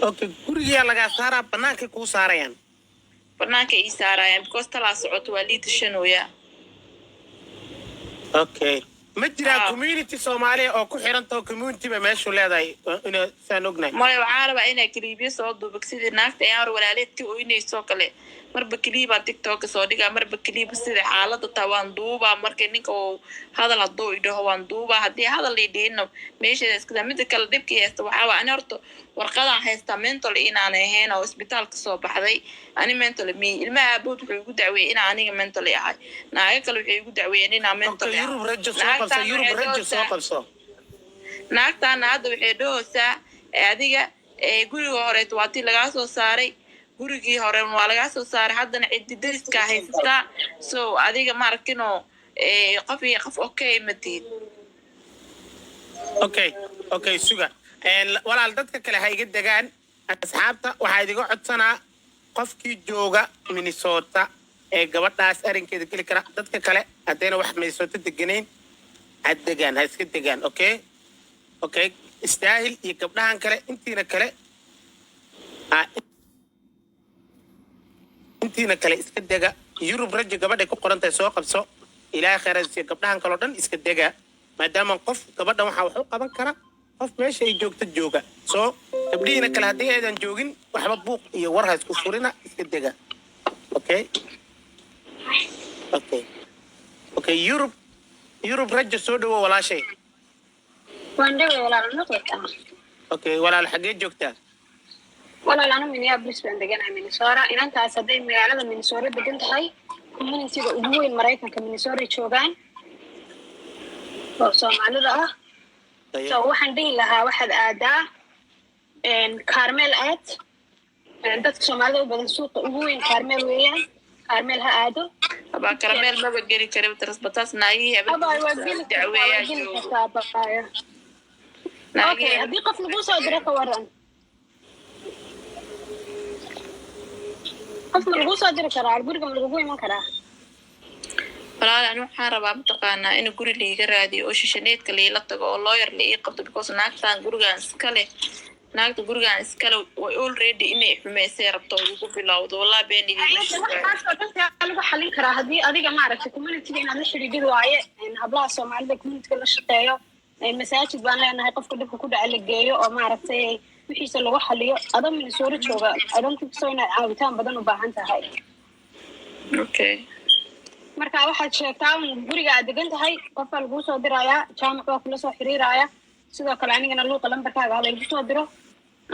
okay guriga laga saaraa banaanka ku saarayaan banaanka ii saarayaan because talaa socoto waa liidashanoya okay ma jira community Soomaaliya oo ku xiranto community ba meeshu leedahay ina saan ognahay ma waxaan rabaa inay kaliibiyo soo duubay sidii naagta ay hor walaaleedtii oo inay soo kale marba kaliiba TikTok soo dhiga marba kaliiba sida xaaladda tawan duuba markay ninka oo hadal hadoo idho waan duuba hadii hadal leedino meesha iska mid kala dibkii haysta waxa waa aan horto warqada haysta mental inaan ahayn oo isbitaalka soo baxday ani mental mi ilmaha abood wuxuu ugu dacweeyay in aniga mental ahay naaga kale wuxuu ugu dacweeyay in aan mental Yurub rajo soo qabso naagtaan hadda waxay dhoosaa adiga guriga hore waatii laga soo saaray gurigii hore waa laga soo saaray haddana ciddidiska haysata so adiga ma arkino qof okay matid okay suga walaal dadka kale ha iga degaan asxaabta waxaa idiga codsanaa qofkii jooga Minnesota ee gabadhaas arinkeeda geli kara dadka kale haddayna wax Minnesota deganeyn degaan ha iska degaan okay istaahil iyo gabdhahan kale intiina kale iska dega Yurub rajo gabadha ku qorantay soo qabso ilaahay khayraadkiisa gabdhahan kale oo dhan iska dega maadaama qof gabadha waxa wax u qaban kara qof meesha ay joogto jooga soo gabdhiina kale haddii aydan joogin waxba buuq iyo war ha isku furina iska dega okay Yurub rajo soo dhawo walaashay waan dhawo walaal noqota okay walaal xagee joogtaa walaal anu Minneapolis baan deganahay Minnesota inantaas haday magaalada Minnesota degan tahay community-ga ugu weyn Mareykanka Minnesota joogaan oo Soomaalida ah so waxaan dhihi lahaa waxaad aadaa Carmel aad dadka Soomaalida u badan suuqa ugu weyn Carmel weeyaan Carmel ha aado aba Carmel ma geli karo transportaas naagi dacweeyaa okay haddii qof lagu soo diro ka waran qof lagu soo diri karaa guriga lagu iman karaa walaal anu waxaan rabaa mataqaanaa in guri liiga raadiyo oo shishaneedka liila tago oo lawyer la ii qabto because naagta gurigaan iskale way already inay xumeysay rabto ugu bilowdo wallahi beenigi lagu xalin karaa haddii adiga ma aragtay community inaad la xiriidid waaye hablaha Soomaalida community la shaqeeyo masaajid baan leenahay qofka dhibka ku dhaca la geeyo oo ma aragtay wixiisa lagu xaliyo adam Minnesota jooga adonku soo inay caawitaan badan u baahan tahay okay marka waxaad sheegtaa guriga aad degan tahay qofka lagu soo dirayaa jaamac waa kula soo xiriiraya sidoo kale anigana luuqa lambarkaaga ha lagu soo diro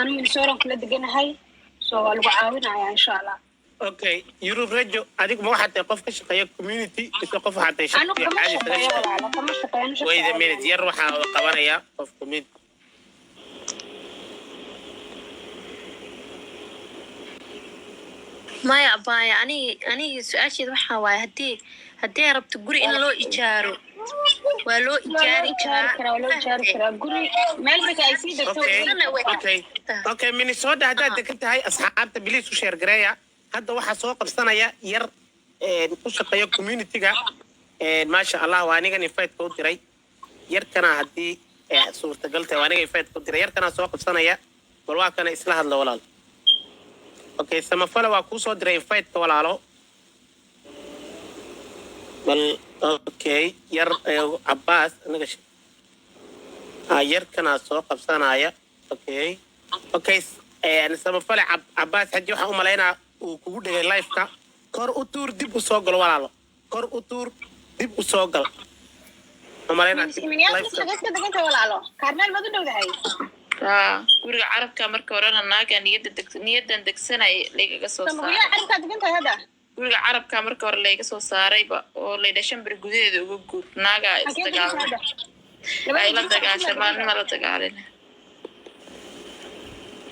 anu Minnesota kula deganahay soo waa lagu caawinayaa insha Allah okay Yurub rajo adigu ma waxaad qof ka shaqeeya community isoo qof waxaad shaqeeya wayda minute yar waxa qabanaya qof community maya abaya ani su'aasheed waxa waaye hadii rabto guri in loo ijaaro waa loo ijaari karaa guri meel marka ay sii degto okay Minnesota hadda degan tahay asxaabta biliis u share gareeya hadda waxa soo qabsanaya yar ku shaqeeyo community-ga maasha Allah waa aniga invite ku diray yarkana hadii suurtagal tahay waa aniga invite ku diray yarkana soo qabsanaya bal waa kana isla hadla walaal okay samafala waa ku soo diray invite ka walaalo bal okay yar Abbas anaga yarkana soo qabsanaya okay samafala Abbas hadii waxa u maleynaa uu kugu dhigay live-ka kor u tuur dib u soo gal walaalo kor u tuur dib u soo gal amalena live-ka degan walaalo Carmel ma dowdahay guriga carabka marka horena naaga niyadan degsanay leeyaga soo saaray carabka degan tahay hada guriga carabka marka hore leeyaga soo saarayba oo leedashan bir gudaheeda ugu guur naaga istagaalay ay la dagaashay maalin la dagaalay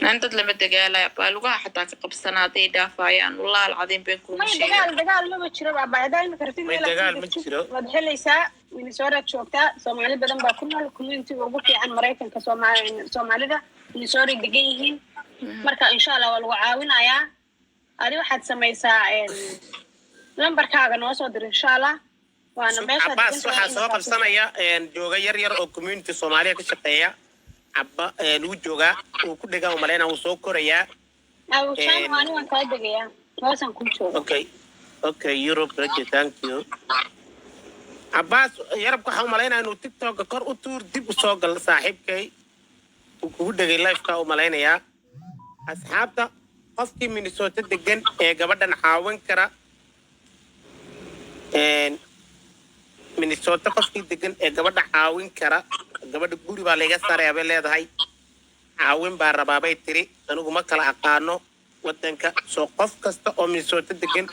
أنت لما تقالي بالوها حتى كقبسنا دي دافعين والله العظيم بينكم شيء دقال ما بتشرب بعدين كرتين دقال ما بتشرب وبحل يساء من سورة شوكتا سومالي بدن باكلنا الكوميونتي وبكي عن مريكان كسومالي ده من سورة دقيقين مركا إن شاء الله والوعاون يا هذه واحد سميسا لمبر كاغا نوصدر إن شاء الله وأنا بس waxa soo qabsanaya jooga yar yar oo community Soomaaliya ka shaqeeya عبا وجوغا وكدغا ومالينا وسو كوريا أو شام أنا وأنا كذا يا لازم كل شيء اوكي يوروب رجي ثانك يو عباس يربك waxaan maleynaa inuu TikTok kor u tuur dib u soo gal saaxiibkay uu kugu dhagay live ka u maleynayaa asxaabta qofkii Minnesota degan ee gabadhan caawin kara Minnesota qofkii degan ee gabadha caawin kara gabadha guri baa laga saaray bay leedahay caawin baa rabaabay tiri anigu ma kala aqaano wadanka soo qof kasta oo Minnesota degan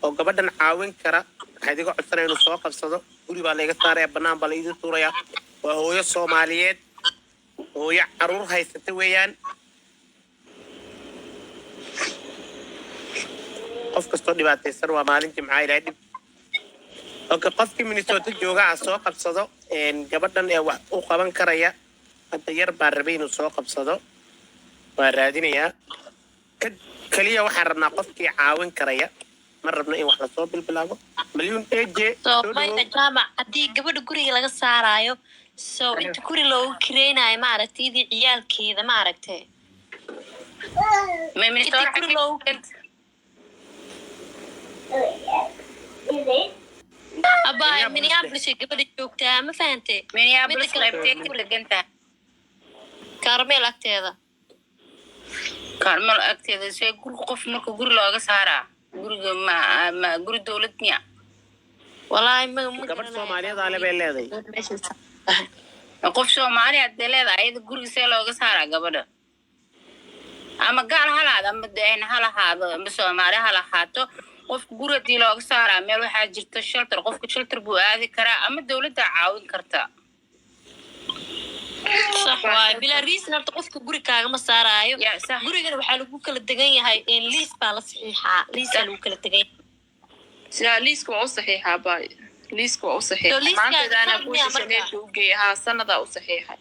oo gabadhan caawin kara waxay diga codsanayaan inuu soo qabsado guri baa laga saaray banaan baa la idin tuuraya waa hooyo Soomaaliyeed hooyo caruur haysata weeyaan qof kasta dhibaataysan waa maalintii maxay ilaahay dib qofkii Minnesota jooga soo qabsado gabadhan ee wax u qaban karaya hadda yar baa rabay inuu soo qabsado waa raadinayaa kaliya waxaan rabnaa qofkii caawin karaya ma rabna in wax la soo bilbilaabo milyan eje mayda jaamac haddii gabadha guriga laga saaraayo soo inta guri loogu kireynayo maaragtay idii ciyaalkeeda maaragtay abaa Minneapolis gabadha joogtaa ma fahantay Minneapolis qaybtee ku lagantaa Carmel agteeda Carmel agteeda see guriga qof marka guri looga saaraa guriga ma guri dawlad miya wallahi ma gabadh Soomaaliyeed ale bay leedahay qof Soomaaliyeed leedahay ayada guriga see looga saaraa gabadha ama gaar halaad ama deen halahaado ama Soomaali halahaato qof guriga looga saaraa meel waxaa jirta shelter qofka shelter buu aadi karaa ama dawladda caawin kartaa صح واي بلا ريس نبت قفك قري كاغا ما سارايو قريغنا waxaa lagu kala degan yahay in liis baa la saxiixa liis lagu kala degan sida liiska waa u saxiixa baay liiska waa u saxiixa maanta ana ku shaqeeyo u geeyaha sanada u saxiixa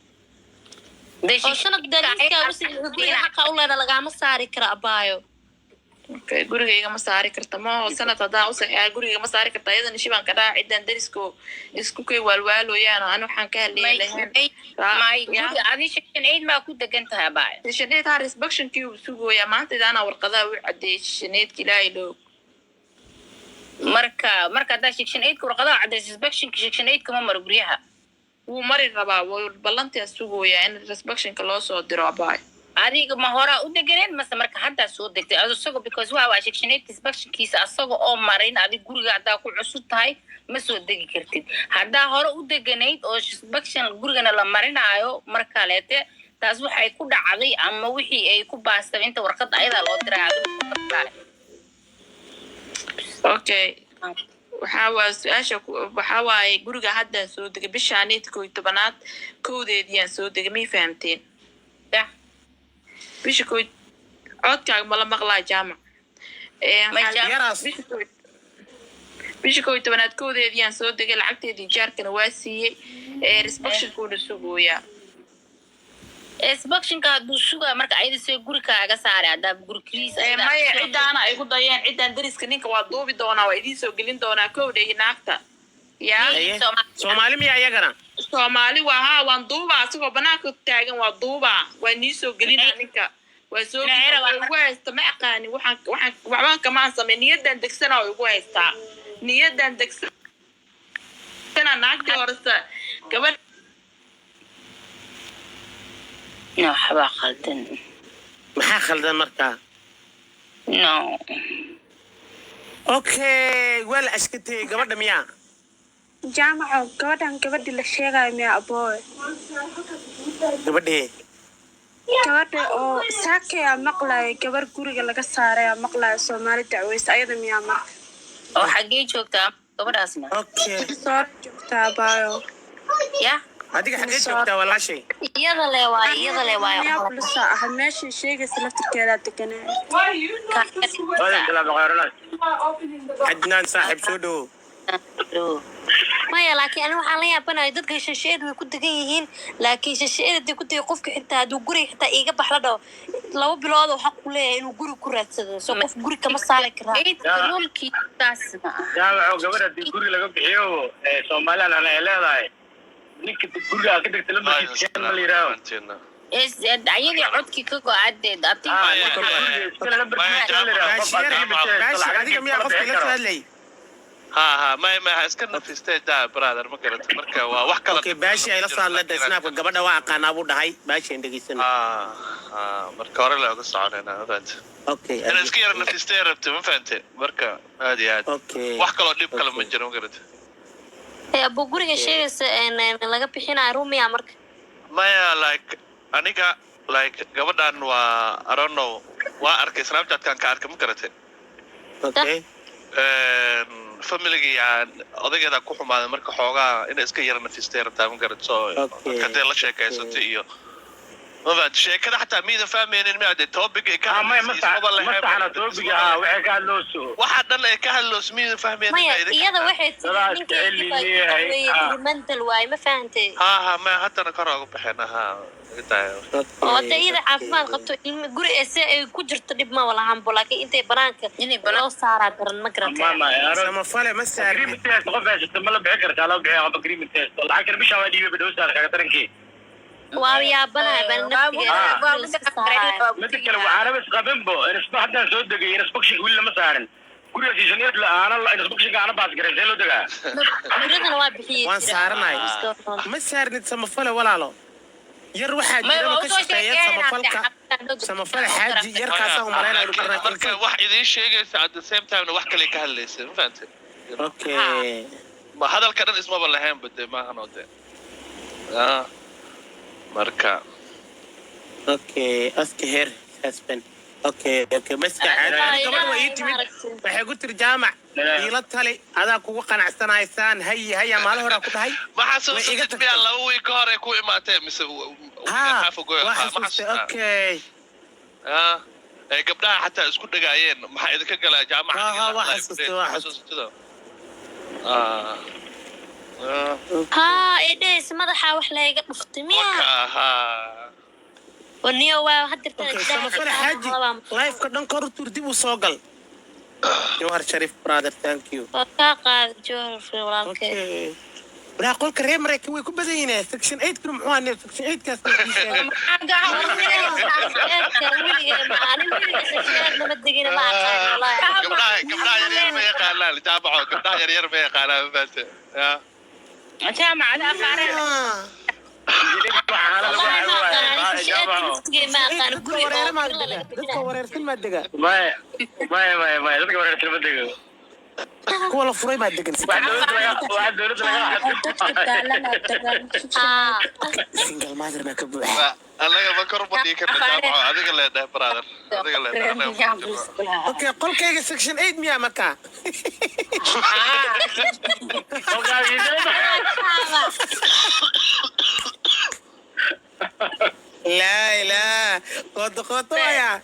oo sanad daliiska u saxiixa xaqa u leedahay laga ma saari kara abaayo okay gurigayga ma saari karta ma sanad hadaa u saxiixa guriga ma saari karta iyadan shibaan ka dhaca ciidan darisko isku kay walwaalooyaan aan waxaan ka hadleeyahay guri adi shan eed ma ku degan tahay baay shan eed har inspection kii uu sugooya maanta idana warqadaha u cadeeyay shan eed ilaahay loo marka da shan eed warqadaha cadeeyay inspection shan eed kama mar guriyaha uu mari rabaa way ballantii sugooya in inspection ka loo soo diro baay adiga ma hora u deganeen mase marka hadda soo degtay asago because waa shaqsineed inspection-kiisa asago oo marin adiga guriga hadda ku cusub tahay ma soo degi kartid hadda hore u deganeyd oo inspection gurigana la marinayo marka leete taas waxay ku dhacday ama wixii ay ku baastay inta warqad ayada loo diray okay waxa waa guriga hadda soo degay bishaanid 11aad koodeediyaan soo degay mi fahamteen bisha kood codkaaga ma la maqlaa jaamac bisha kood 11aad koodeediyaan soo degay lacagteedii jaarkana waa siiyey inspection-kooda sugooyaa inspection-ka hadduu sugaa marka ayada see guri kaaga saaray haddaa guri kiliis maya cidaana ay ku dayeen cidan dariska ninka waa duubi doonaa waa idiin soo gelin doonaa kowda iyo naagta Soomaali miya ayagana Soomaali waa haa waan duubaa asigoo banaanka taagan waa duubaa waa nii soo gelinaa ninka waa soo ugu haysta ma aqaani waxbaan kamaan samey niyadan degsana oo ugu haystaa niyadan degsana naagtii horesa gabadh waxbaa khaldan maxaa khaldan markaa no okay wala ashkatay gabadha miyaa jaamaco gabadhan gabadhi la sheegayo miya abooy gabadha oo saakaya maqlayo gabar guriga laga saaraya maqlayo Soomaali dacweysa ayada miya marka oo xagee joogtaa gabadhaasna okay soo joogtaa baayo ya adiga xagee joogtaa walaashay iyada le waay Minneapolis ah meesha sheegaysa laftirkeeda deganaa Adnaan saaxiib soo dhawo maya laakiin aniga waxaan la yaabanahay dadka shasheed way ku degan yihiin laakiin shasheedii ku tagay qofka xitaa hadduu guriga xitaa iiga baxla dhaw 2 bilood oo xaq u leeyahay inuu guri ku raadsado soo qof guri kama saari karaa jaamaco gabadha haddii guri laga bixiyo Soomaaliland ay leedahay ninka guriga ka dhigtay lambarkiisa ma la yiraaho ayadii codkii ka go-adeed baashi adiga miyaa qofka ila soo hadlay ها ما اسكن في ستيج ده برادر ما قلت مركا wax kala okay baashi ay la soo hadlay snaapka gabadha waa aqaanaa buu dhahay baashi aan dhageysan marka hore la uga soconayna fahant okay ana iska yarna fi stage rabta ma fahantay marka aad iyo aad okay wax kale dib kale ma jiro ma garat abu guriga sheegaysa laga bixinayo rumiya marka maya like aniga like gabadhan waa I don't know waa arkay snapchat kan ka arkay ma garatay okay family odaygeeda ku xumaaday marka xoogaa inay iska yar nafistay rabtaa ma garat soo kadee la sheekaysatay iyo ma sheekada xataa miida fahmaynin ma aad topic ka masaxana topic waxa ka hadlooso waxa dhan ay ka hadlooso miida fahmaynin iyada waxay tidhi mental waay ma fahantay ha ma haddana kor uga baxayna ha oo iyada caafimaad qabto guri ay ku jirto dhib ma walahan laakiin intay banaanka loo saaraa daran ma garantay sama fale ma saar agreement test qof haysta ma la bixi kartaa la bixi qab agreement test lacag bisha waa dhiibay bidhow saar kaga tarankii waa yaabanahay baan naftiga mid kale waxaana bas qabanbo insba haddaan soo degay inspection wili lama saarin guriga siisanayd la aana inspection aana baas gareysay loo degaa muradana waa bixiyay waan saarnay ma saarnid sama fale walaalo yar waxaa jira ka shaqeeya sama fale xaaji yarkaas oo maleynaa inuu barnaamij marka wax idin sheegaysa at the same time wax kale ka hadlaysa ma fahantay okay ma hadalka dhan isma balahayn bade ma hanode marka okay aska her husband okay maska caadi gabadha way timid waxay ku tiri jaamac ila tali adaa kugu qanacsanaysaan haya maal hore ku dhahay ma xasuusatid biya laba week hore ku imaatay mise okay ay gabdhaha xataa isku dhagaayeen maxay idinka galaa jaamaca waa xasuustay eedheys madaxa wax layga dhuftay miya ونيو وهدرت سمفر حاجي لايف كدن كورتور دي وسوغل جوهر شريف برادر ثانك يو كاقا جوهر في ولالك ولا قول كريم ريك وي كو بدينا سكشن 8 كل محوان سكشن 8 كاس قبلها يرير ما يقال لا تابعوا قبلها يرير ما يقال بس يا جامعة لا فارغ kuwa la furay baa degan single mother ma ka buuxa anaga ma kor badii ka jaamaco adiga leedahay brother adiga leedahay okay qolkayga section 8 miya marka لا قد يا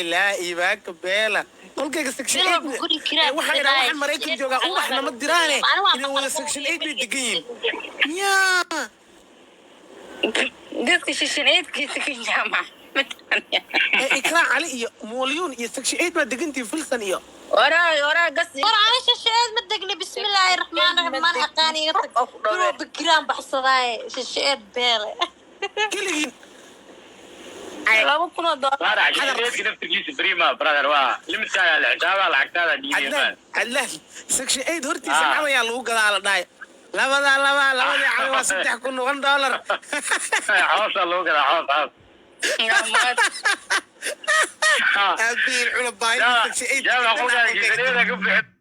لا إيباك بيلا قل كيك سكشن 8 واحد مريكن جوجا وحنا ما درانا إنه ولا سكشن 8 بيدقين يا ديك سكشن 8 كيسكن جامعة إكرام علي مليون يا سكشن 8 ما دقنتي فلسن يا ورا قصدي ورا عايشة شهاد مدقني بسم الله الرحمن الرحيم أقاني قلوا بكرام بحصراي شهاد بيلا كلين لابد كنا دار حضرتك كده تجيس بريما برادر وا لمت على الحساب لعقتها دي الله سكشن 8 هرتي سمعوا يا لو قال داي لبدا يا عمي واسدح كن $1 حوص لو قال حوص أبي العلب باي سكشن 8 يا اخويا